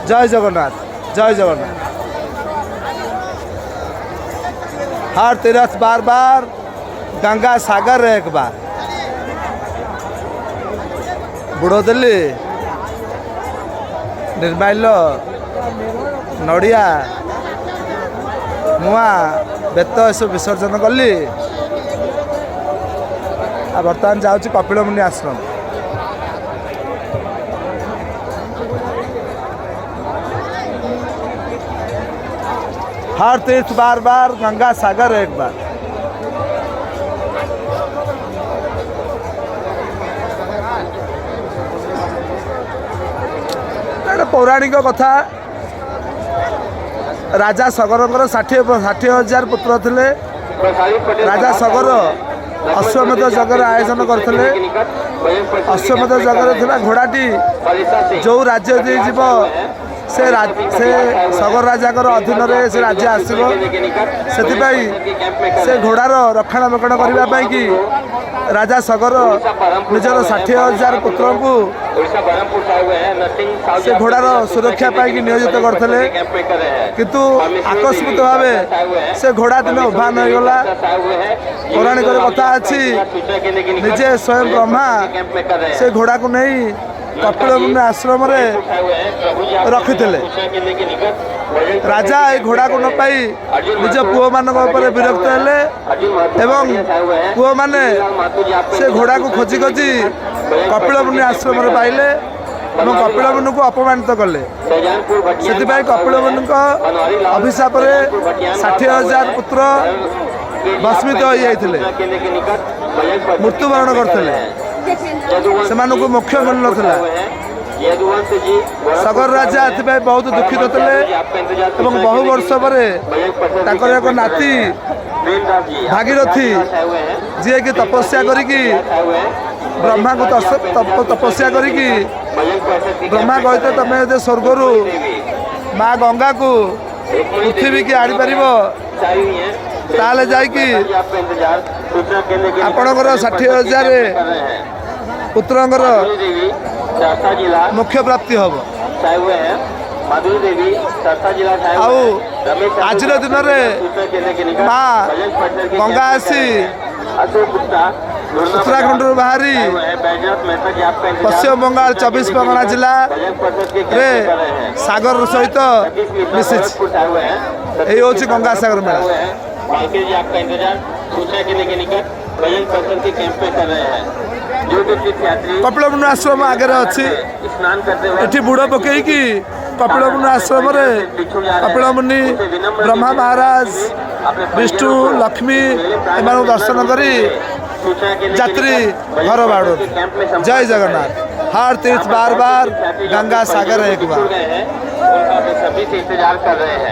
जय जगन्नाथ जय जगन्नाथ। हर तीर्थ बार बार गंगा सागर एक बार। बुढ़ो दिल्ली निर्माल्य नड़िया मुआ बेत सब विसर्जन कली। बर्तमान जाऊँ कपिल मुनि आश्रम। हर तीर्थ बार बार गंगा सागर एक बार। पौराणिक कथा राजा सगर 60,000 पुत्र थे। राजा सगर अश्वमेध जगर आयोजन करते। अश्वमेध जगर थिला घोड़ाटी जो राज्य दे जीव से सगर राजार अधीन से राज्य आसो से घोड़ार रक्षणाबेक्षण करने कि राजा सगर निजर 60,000 पुत्र को से घोड़ार सुरक्षा पाई नियोजित करते। किंतु आकस्मिक भाव से घोड़ा दिन उभान हो गला। पौराणिक कथा अच्छी निजे स्वयं ब्रह्मा से घोड़ा को नहीं कपिल मुनि आश्रम रखी। राजा ये घोड़ा को न पाई निज पुओ मान विरक्त हेले एवं पुओ माने से घोड़ा को खोजी खोजी कपिल मुनि आश्रम पाइले और कपिल मुनि को अपमानित कले। से कपिल मुनि अभिशाप 60,000 पुत्र भस्मित हो जाते मृत्युवरण करते। से मोक्ष मिल नाला। सगर राजा एथपाई बहुत दुखित थे। बहु वर्ष पर एक नाती भागीरथी जी की तपस्या करी ब्रह्मा को तपस्या करी ब्रह्मा कहते तुम स्वर्गर माँ गंगा को पृथ्वी की आनी पार ताले जाकि आपणकर 60,000 पुत्रंकर मुख्य प्राप्ति हम। आज दिन में माँ गंगा आसी उत्तराखंड बाहरी पश्चिम बंगाल 24 परगना जिला रे सागर सहित मिसी हूँ गंगा सागर मेला। आपका इंतजार सूचना केंद्र के निकट भजन कीर्तन के कैंप में कर रहे हैं। जो तीर्थयात्री कपिल मुनि आश्रम आगे अच्छी स्नान करते हुए बुड़ पकई कपिल मुनि आश्रम कपिल मुनि ब्रह्मा महाराज विष्णु लक्ष्मी एम दर्शन करी यात्री घर बाड़। जय जगन्नाथ। हर तीर्थ बार बार गंगा सागर एक बार। सभी से इंतजार कर रहे हैं।